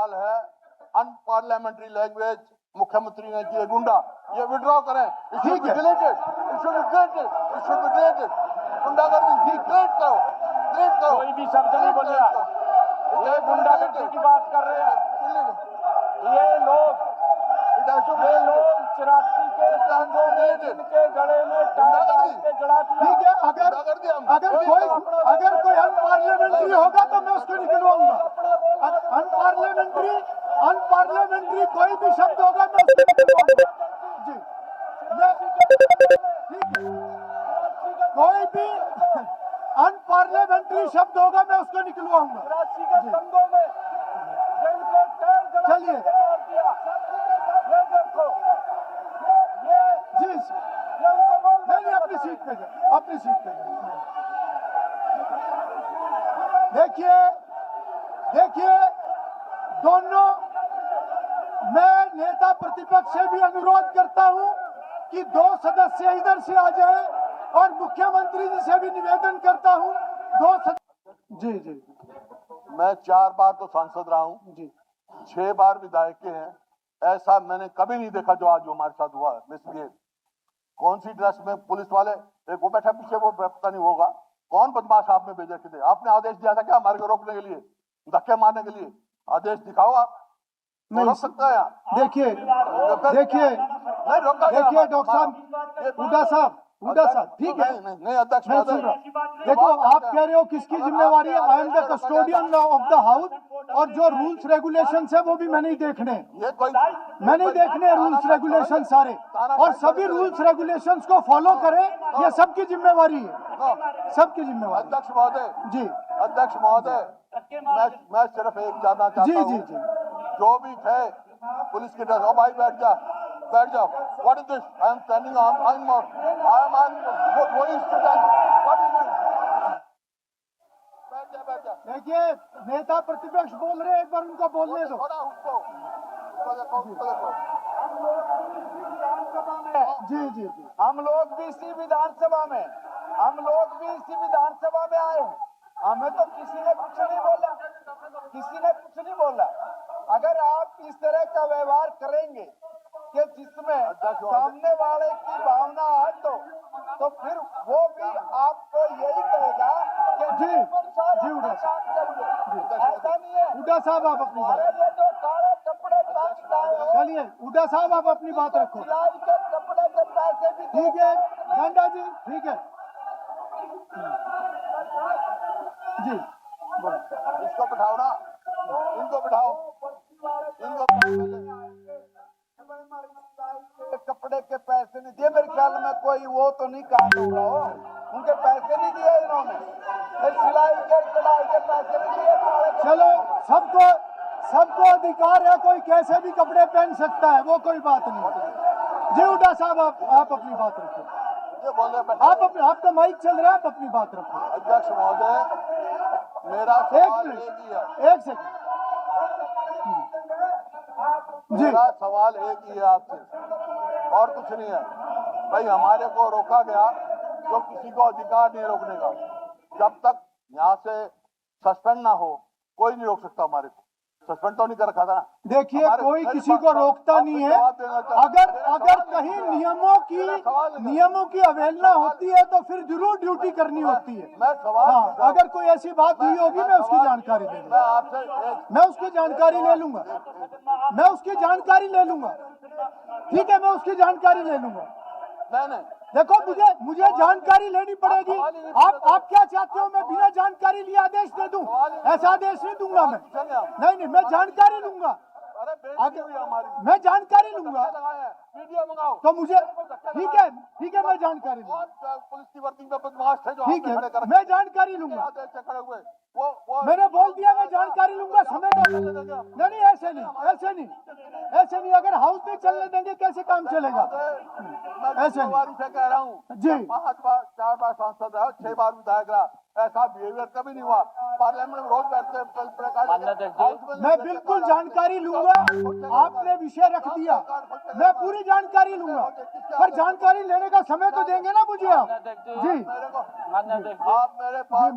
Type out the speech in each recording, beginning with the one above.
सवाल है unparliamentary language मुख्यमंत्री ने की गुंडा, ये विड्रॉ करें। It should be deleted, it should be deleted, it should be deleted. गुंडागर्दी डिलीट करो, डिलीट करो। कोई भी शब्द नहीं बोलिए, ये गुंडागर्दी की बात कर रहे हैं। ये लोग 84 के दंगों में जिनके गले में टायर डाल के जड़ा दिया। ठीक है, अगर कोई अनपार्लियामेंट्री होगा तो मैं उसको निकलवाऊंगा। अनपार्लियामेंट्री कोई भी शब्द होगा मैं उसको निकलवाऊंगा। जी, कोई भी अनपार्लियामेंट्री शब्द होगा मैं उसको निकलवाऊंगा। चलिए जी, नहीं अपनी सीट पे जाए, अपनी सीट पे जाए। देखिए दोनों, मैं नेता प्रतिपक्ष से भी अनुरोध करता हूं कि 2 सदस्य इधर से आ जाएं और मुख्यमंत्री जी से भी निवेदन करता हूं 2 सदस्य। जी, मैं 4 बार तो सांसद रहा हूं जी, 6 बार विधायक के हैं। ऐसा मैंने कभी नहीं देखा जो आज हमारे साथ हुआ है। मिसबिहेव, कौन सी ड्रेस में पुलिस वाले, एक वो बैठा पीछे, वो पता नहीं होगा कौन बदमाश आपने भेजा किधर। आपने आदेश दिया था क्या हमारे को रोकने के लिए, धक्के मारने के लिए? आदेश दिखाओ आप, नहीं रोक सकता है यहाँ। देखिए डॉक्टर साहब, हुड्डा साहब, ठीक है, नहीं अध्यक्ष महोदय, देखो आप कह रहे हो किसकी जिम्मेवारी है। I am the custodian of the house, और जो रूल्स रेगुलेशंस है वो भी मैं नहीं देखने, रूल्स रेगुलेशन सारे, और सभी रूल्स रेगुलेशंस को फॉलो करें, ये सबकी जिम्मेवारी है, सबकी जिम्मेवारी। अध्यक्ष महोदय जी, अध्यक्ष महोदय, मैं सिर्फ एक जानना चाहता हूँ, जो भी थे पुलिस की ड्रेस, भाई बैठ जाओ। What is this? I am standing on, I am going to stand. What is this? बैठ जा। देखिए नेता प्रतिपक्ष बोल रहे हैं, एक बार उनको बोलने दो। जी, हम लोग भी इसी विधानसभा में आए हैं। हमें तो किसी ने कुछ नहीं बोला। अगर आप इस तरह का व्यवहार करेंगे कि जिसमें सामने वाले की भावना है तो फिर वो भी आपको यही कहेगा कि जी, ऐसा नहीं है। हुड्डा साहब आप अपनी बात, ये जो काले कपड़े चलिए हुड्डा साहब आप अपनी बात रखो। सिलाई के कपड़े के पैसे भी ठीक है गंडा जी, ठीक है जी, इसको बिठाओ ना, इनको बिठाओ, कपड़े के पैसे नहीं दिए। मेरे ख्याल में कोई वो तो नहीं काम होगा, उनके पैसे नहीं दिए इन्होंने, सिलाई के कढ़ाई के पैसे नहीं दिए। चलो सबको अधिकार है, कोई कैसे भी कपड़े पहन सकता है, वो कोई बात नहीं। जी हुड्डा साहब आप अपनी बात रखो, आपका माइक चल रहा है, आप अपनी बात रखो। अध्यक्ष महोदय, मेरा एक सेकंड जी, मेरा सवाल एक ही है आपसे, और कुछ नहीं है। भाई हमारे को रोका गया, जो किसी को अधिकार नहीं रोकने का। जब तक यहाँ से सस्पेंड ना हो, कोई नहीं रोक सकता हमारे को। सस्पेंड तो नहीं कर रखा था ना। देखिए कोई किसी को रोकता नहीं है। अगर कहीं नियमों की अवहेलना होती है तो फिर जरूर ड्यूटी करनी होती है। हाँ, अगर कोई ऐसी बात हुई होगी मैं उसकी जानकारी ले लूंगा, मैं उसकी जानकारी ले लूंगा, ठीक है, मैं उसकी जानकारी ले लूंगा। नहीं, देखो मुझे जानकारी लेनी पड़ेगी। आप क्या चाहते हो, मैं बिना जानकारी लिए आदेश दे दूं? ऐसा आदेश नहीं दूंगा मैं। नहीं, मैं जानकारी लूंगा, मैं जानकारी लूंगा। वीडियो मंगाओ तो मुझे ठीक है, मैं जानकारी लूंगा। पुलिस की वर्दी में बदमाश थे जो ठीक है, मैं जानकारी लूंगा। मैंने बोल दिया मैं जानकारी लूंगा, समय का नहीं, ऐसे नहीं। अगर हाउस में चलने देंगे कैसे काम चलेगा? ऐसे नहीं कह रहा हूँ जी, 4 बार सांसद रहा, 6 बार विधायक रहा, ऐसा बिहेवियर कभी नहीं हुआ। पार्लियामेंट में रोज बैठते, मैं बिल्कुल जानकारी लूंगा। आपने विषय रख दिया, मैं पूरी जानकारी लूंगा, पर जानकारी लेने का समय तो देंगे ना मुझे आप। जी आप मेरे पास एक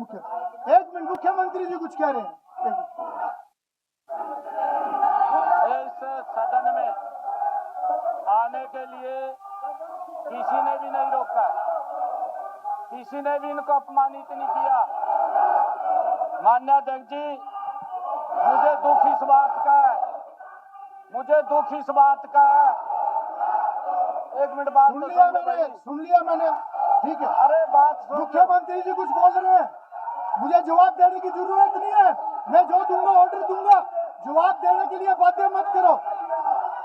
मिनट, मुख्यमंत्री जी कुछ कह रहे हैं। सदन में आने के लिए किसी ने भी नहीं रोका, किसी ने भी इनको अपमानित नहीं किया। माननीय अध्यक्ष जी, मुझे दुख इस बात का है, मुझे दुख इस बात का है। एक मिनट बात सुन लिया मैंने, ठीक है। अरे बात मुख्यमंत्री जी कुछ बोल रहे हैं, मुझे जवाब देने की जरूरत नहीं है। मैं जो दूंगा ऑर्डर दूंगा, जवाब देने के लिए बातें मत करो।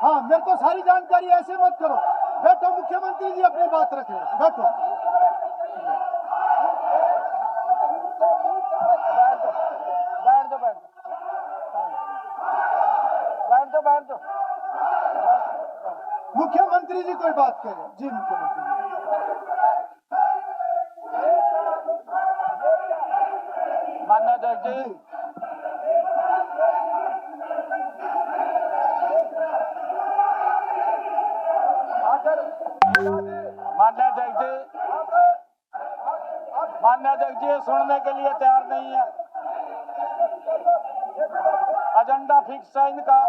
हाँ, मेरे को सारी जानकारी ऐसे मत करो। बैठो, मुख्यमंत्री जी अपनी बात रखें, बैठो। बैठ दो। मुख्यमंत्री जी कोई बात करें। जी मुख्यमंत्री जी। माननीय अध्यक्ष जी, माननीय अध्यक्ष जी सुनने के लिए तैयार नहीं है। एजेंडा फिक्स है इनका,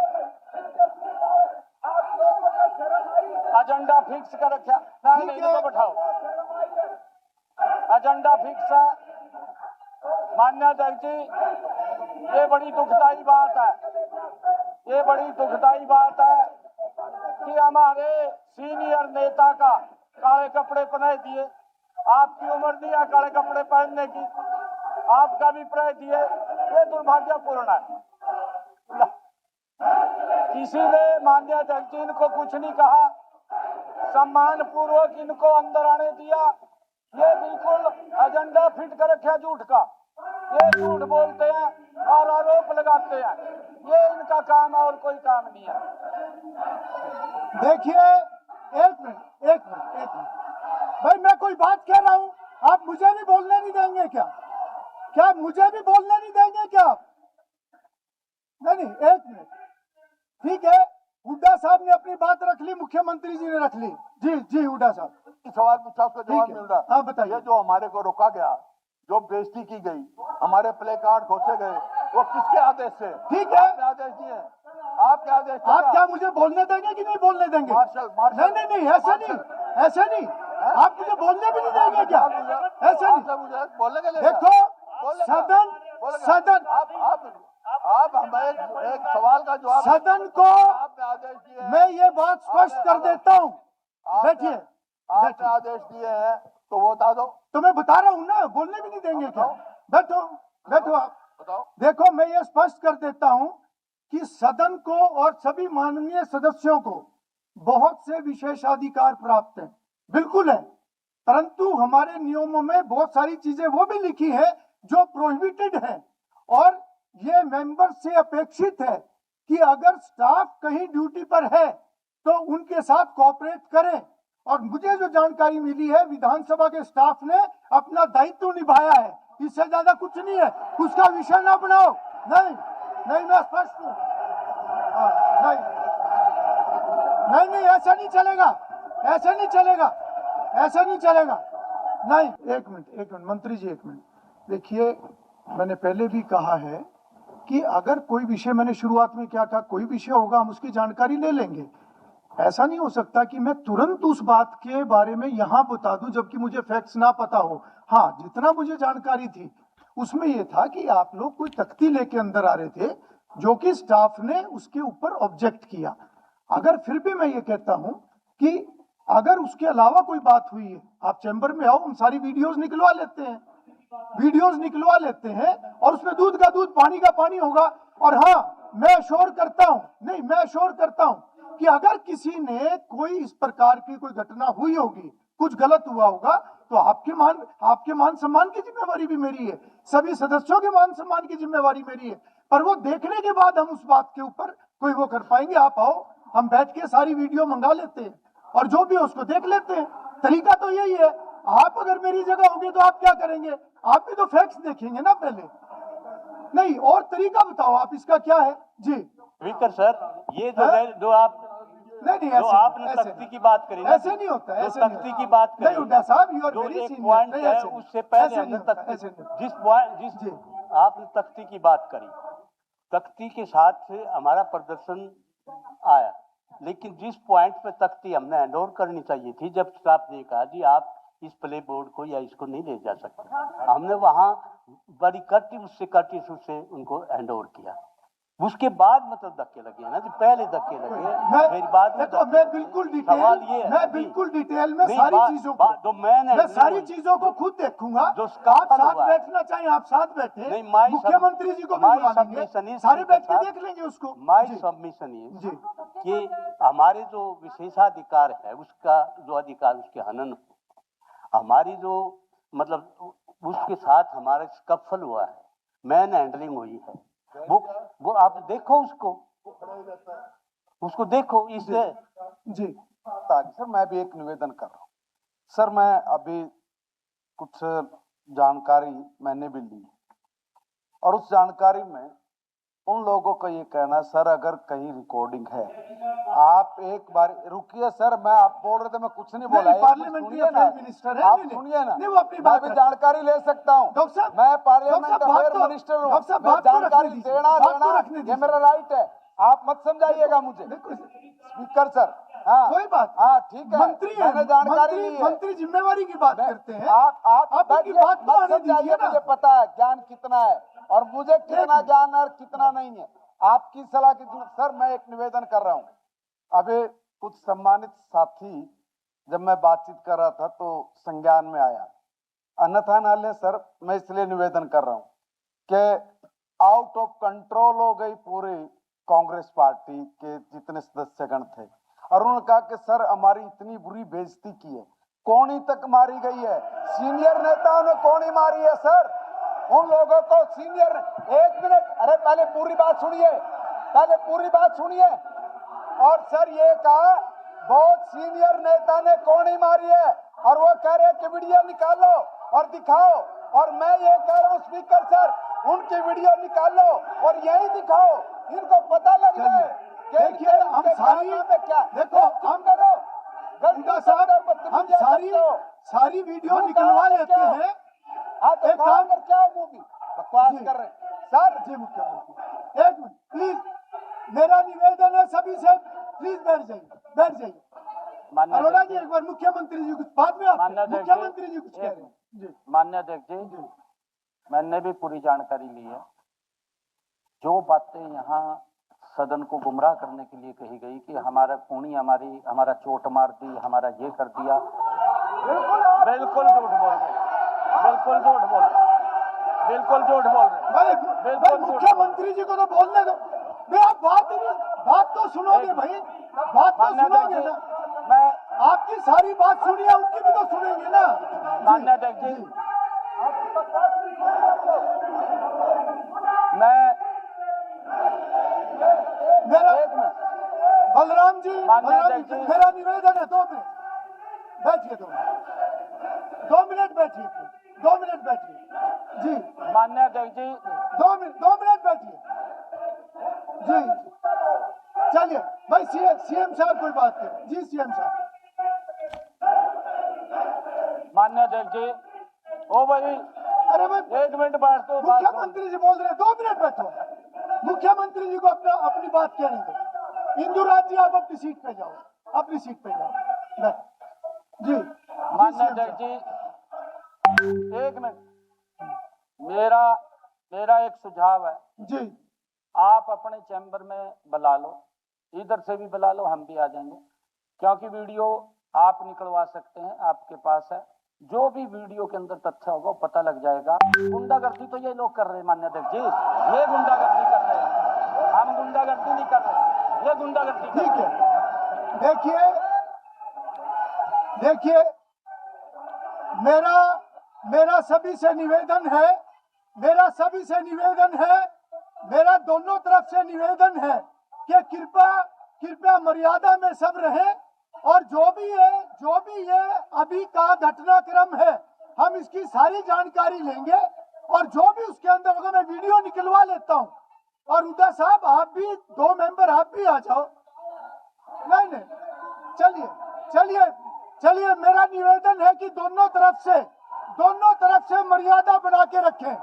एजेंडा फिक्स कर रखा। नहीं, इनको बैठाओ, एजेंडा फिक्स है। माननीय अध्यक्ष जी, ये बड़ी दुखदाई बात है, ये बड़ी दुखदाई बात है कि हमारे सीनियर नेता का काले कपड़े पहना दिए। आपकी उम्र नहीं है काले कपड़े पहनने की, आपका भी पहन दिए, ये दुर्भाग्यपूर्ण है। किसी ने माननीय अध्यक्ष जी इनको कुछ नहीं कहा, सम्मान पूर्वक इनको अंदर आने दिया। ये बिल्कुल एजेंडा फिट कर रखा झूठ का, ये झूठ बोलते हैं और आरोप लगाते हैं, ये इनका काम है और कोई काम नहीं है। देखिए, एक मिनट भाई, मैं कोई बात कह रहा हूँ, आप मुझे भी बोलने नहीं देंगे क्या? क्या मुझे भी बोलने नहीं देंगे क्या? नहीं, एक मिनट, ठीक है। हुड्डा साहब ने अपनी बात रख ली, मुख्यमंत्री जी ने रख ली। जी हुड्डा साहब, सवाल पूछा, उसका जवाब मिल रहा। हाँ बताइए। जो हमारे को रोका गया, जो बेइज्जती की गई, हमारे प्ले कार्ड खोसे गए, वो किसके आदेश से? ठीक है, आपके आदेश दिए, आपके आदेश। आप क्या मुझे बोलने देंगे कि नहीं बोलने देंगे? मार्शल नहीं, ऐसा नहीं, आप मुझे बोलने भी नहीं देंगे क्या? ऐसा नहीं, बोलने के लिए देखो सदन आप हमें एक सवाल का जवाब, सदन को आपने आदेश दिए, मैं ये बात स्पष्ट कर देता हूँ। बैठिए, आपने आदेश दिए हैं तो वो बता दो। तो मैं बता रहा हूँ ना, बोलने भी नहीं देंगे क्या? बैठो आप बताओ। देखो, मैं ये स्पष्ट कर देता हूँ कि सदन को और सभी माननीय सदस्यों को बहुत से विशेषाधिकार प्राप्त हैं, बिल्कुल है, परंतु हमारे नियमों में बहुत सारी चीजें वो भी लिखी है जो प्रोहिबिटेड है। और ये मेंबर से अपेक्षित है कि अगर स्टाफ कहीं ड्यूटी पर है तो उनके साथ कोऑपरेट करें। और मुझे जो जानकारी मिली है, विधानसभा के स्टाफ ने अपना दायित्व निभाया है, इससे ज्यादा कुछ नहीं है। उसका विषय ना बनाओ। नहीं, मैं स्पष्ट हूँ। नहीं, ऐसा नहीं चलेगा। नहीं, एक मिनट मंत्री जी, एक मिनट। देखिए, मैंने पहले भी कहा है कि अगर कोई विषय, मैंने शुरुआत में क्या कहा, कोई विषय होगा हम उसकी जानकारी ले लेंगे। ऐसा नहीं हो सकता कि मैं तुरंत उस बात के बारे में यहाँ बता दूं जबकि मुझे फैक्ट्स ना पता हो। हाँ, जितना मुझे जानकारी थी उसमें यह था कि आप लोग कोई तख्ती लेके अंदर आ रहे थे, जो कि स्टाफ ने उसके ऊपर ऑब्जेक्ट किया। अगर फिर भी मैं ये कहता हूं कि अगर उसके अलावा कोई बात हुई है, आप चैम्बर में आओ, हम सारी वीडियोस निकलवा लेते हैं और उसमें दूध का दूध, पानी का पानी होगा। और हाँ, मैं अश्योर करता हूं कि अगर किसी ने कोई इस प्रकार की कोई घटना हुई होगी, कुछ गलत हुआ होगा, तो आपके मान सम्मान की जिम्मेवारी भी मेरी है, सभी सदस्यों के मान सम्मान की जिम्मेवारी मेरी है। पर वो देखने के बाद हम उस बात के ऊपर कोई वो कर पाएंगे। आप आओ, हम बैठ के सारी वीडियो मंगा लेते हैं और जो भी उसको देख लेते हैं। तरीका तो यही है। आप अगर मेरी जगह होंगे तो आप क्या करेंगे? आप भी तो फैक्ट्स देखेंगे ना पहले। नहीं, और तरीका बताओ आप, इसका क्या है? जी विकर सर, ये जो आप नहीं, जो आपने तख्ती की बात करी ना, ऐसे नहीं होता, ऐसे तख्ती की बात करी, नहीं हुड्डा साहब, यू आर जो वेरी एक सीनियर। पॉइंट है उससे पहले हमने तख्ती, जिस आपने तख्ती की बात करी, तख्ती के साथ से हमारा प्रदर्शन आया, लेकिन जिस पॉइंट पे तख्ती हमने हैंड ओवर करनी चाहिए थी, जब स्टाफ ने कहा जी आप इस प्ले बोर्ड को या इसको नहीं ले जा सकते, हमने वहां बड़ी कटी से उनको हैंड ओवर किया। उसके बाद मतलब धक्के लगे हैं ना जी, पहले धक्के लगे फिर बाद में देखो मैं बिल्कुल सवाल ये है, मैं बिल्कुल डिटेल में नहीं, सारी चीजों को तो मैं सारी चीजों को खुद देखूंगा। जो आप स्कैंडल साथ हुआ है। बैठना चाहिए, आप साथ बैठे, नहीं, my मुख्यमंत्री जी को भी my बुला submission लेंगे, is सारे बैठ के साहब, देख लेंगे उसको। माई जी, सबमिशन ये जी कि हमारे जो विशेषाधिकार है उसका जो अधिकार उसके हनन, हमारी जो मतलब उसके साथ हमारा स्कफल हुआ है, मैन हैंडलिंग हुई है, वो आप देखो उसको देखो इससे जी सर मैं भी एक निवेदन कर रहा हूँ सर। मैं अभी कुछ जानकारी मैंने भी ली और उस जानकारी में उन लोगों का ये कहना सर अगर कहीं रिकॉर्डिंग है आप एक बार रुकिए सर, मैं आप बोल रहे थे मैं कुछ नहीं बोला, पार्लियामेंट्री अफेयर मिनिस्टर है, आप सुनिए ना, नहीं वो अपनी मैं बात भी जानकारी ले सकता हूँ, डॉक्टर साहब, मैं पार्लियामेंट डॉक्टर साहब, अफेयर मिनिस्टर हूँ, डॉक्टर साहब, मैं बात तो जानकारी रखने दीजिए, देना बात तो लेना रखने ये दीजिए। मेरा राइट है, आप मत समझाइएगा मुझे स्पीकर सर। हाँ कोई बात हाँ ठीक है, मंत्री है, मैंने जानकारी ली है, मंत्री जिम्मेवारी की बात करते हैं, आप आप उनकी बैठिए, बात तो मत आने समझाइए, दीजिए ना। मुझे पता है ज्ञान कितना है और मुझे कितना ज्ञान और कितना नहीं है, आपकी सलाह की जरूरत। सर मैं एक निवेदन कर रहा हूँ, अभी कुछ सम्मानित साथी जब मैं बातचीत कर रहा था तो संज्ञान में आया, अन्यथा ना ले सर, मैं इसलिए निवेदन कर रहा हूँ कि आउट ऑफ कंट्रोल हो गई पूरी कांग्रेस पार्टी के जितने सदस्यगण थे और उन्होंने कहा कि सर हमारी इतनी बुरी बेइज्जती की है, कौनी तक मारी गई है, सीनियर नेताओं ने कौनी मारी है सर, उन लोगों को सीनियर। एक मिनट, अरे पहले पूरी बात सुनिए, पहले पूरी बात सुनिए। और सर ये कहा बहुत सीनियर नेता ने कौनी मारी है और वो कह रहे हैं कि वीडियो निकालो और दिखाओ, और मैं ये कह रहा हूँ स्पीकर सर उनकी वीडियो निकालो और यही दिखाओ, इनको पता लग जाए। देखिए हम सारी क्या देखो हम करो साहब हम सारी वीडियो निकलवा लेते हैं। एक काम कर क्या मूवी बकवास कर रहे हैं सर। जी मुख्यमंत्री एक मिनट प्लीज, मेरा निवेदन है सभी से, प्लीज बैठ जाइए। अरोड़ा जी एक बार मुख्यमंत्री जी कुछ बाद में मुख्यमंत्री जी कुछ कह रहे हैं जी। मान्य अध्यक्ष जी, मैंने भी पूरी जानकारी ली है। जो बातें यहाँ सदन को गुमराह करने के लिए कही गई कि हमारा खूनी हमारा चोट मार दी, हमारा ये कर दिया, बिल्कुल झूठ बोल रहे, बिल्कुल झूठ बोल रहे, बिल्कुल झूठ बोल रहे। भाई मुख्यमंत्री जी को तो बोलने दो, मैं आप बात तो सुनोगे भाई, बात तो सुनोगे ना। मैं आपकी सारी बात सुनिए, उनकी भी तो सुनेंगे ना। मान्य अध्यक्ष जी, मैं मेरा एक मिनट, बलराम जी मेरा निवेदन है 2 मिनट बैठिए, 2 मिनट बैठिए, 2 मिनट बैठिए जी। मान्य अध्यक्ष जी, 2 मिनट बैठिए जी। चलिए भाई सीएम साहब कोई बात करें जी। सीएम साहब मान्य अध्यक्ष जी, ओ भाई अरे भाई 1 मिनट बैठ तो मुख्यमंत्री जी बोल रहे हैं, 2 मिनट बैठो। मुख्यमंत्री जी को अपनी बात कहने दो। इंदुराज जी आप अपनी सीट पे जाओ, अपनी सीट पे जाओ जी। मान्य अध्यक्ष जी, 1 मिनट, मेरा एक सुझाव है जी। आप अपने चैम्बर में बुला लो, इधर से भी बुला लो, हम भी आ जाएंगे, क्योंकि वीडियो आप निकलवा सकते हैं, आपके पास है। जो भी वीडियो के अंदर तथ्य होगा पता लग जाएगा। गुंडागर्दी तो ये लोग कर रहे हैं मान्य अध्यक्ष जी, ये गुंडागर्दी कर रहे हैं, हम गुंडागर्दी नहीं कर रहे, ये गुंडागर्दी। ठीक है, देखिए मेरा सभी से निवेदन है, मेरा दोनों तरफ से निवेदन है कि कृपया मर्यादा में सब रहे, और जो भी ये अभी का घटनाक्रम है हम इसकी सारी जानकारी लेंगे और जो भी उसके अंदर होगा मैं वीडियो निकलवा लेता हूं। और उदय साहब आप भी 2 मेंबर आप भी आ जाओ। नहीं चलिए मेरा निवेदन है कि दोनों तरफ से मर्यादा बना के रखें,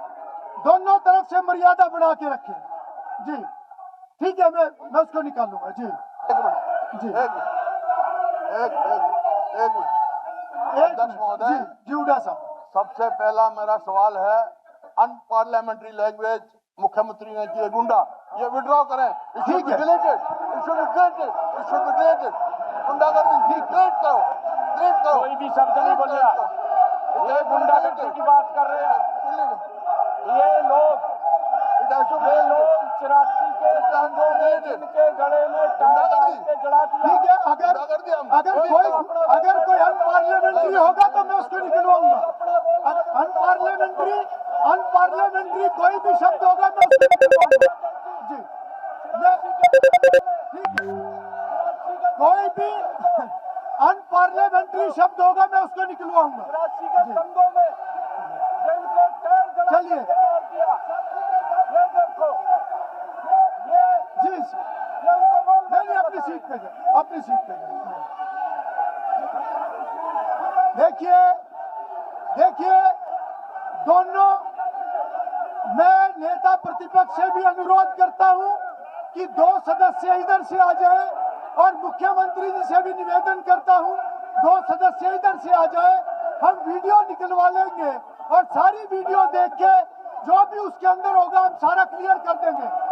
जी। ठीक है, मैं उसको निकालूंगा जी। जी एक मिनट अध्यक्ष महोदय, जी उड़ा साहब, सबसे पहला मेरा सवाल है, अनपार्लियामेंट्री लैंग्वेज मुख्यमंत्री ने की है गुंडा, ये विड्रॉ करें। It should be deleted, it should be deleted, it should be deleted. गुंडागर्दी डिलीट करो, डिलीट करो। कोई भी शब्द नहीं बोलिया। ये गुंडागर्दी की बात कर रहे हैं। ये लोग 84 के दंगों में जिनके गले में टायर डाल के जला दिया। ठीक है, अगर कोई अनपार्लियामेंट्री होगा तो मैं उसको निकलवाऊंगा। अनपार्लियामेंट्री कोई भी शब्द होगा मैं उसको निकलवाऊंगा। जी, ठीक है, कोई भी अनपार्लियामेंट्री शब्द होगा मैं उसको निकलवाऊंगा। 84 के दंगों में जिनके टायर जला चलिए। के मार दिया। ये देखो, जी ये उनको बोल नहीं, अपनी सीट पे जाए, अपनी सीट पे जाए। देखिए दोनों, मैं नेता प्रतिपक्ष से भी अनुरोध करता हूं कि 2 सदस्य इधर से आ जाए, और मुख्यमंत्री जी से भी निवेदन करता हूं 2 सदस्य इधर से आ जाए। हम वीडियो निकलवा लेंगे और सारी वीडियो देख के जो भी उसके अंदर होगा हम सारा क्लियर कर देंगे।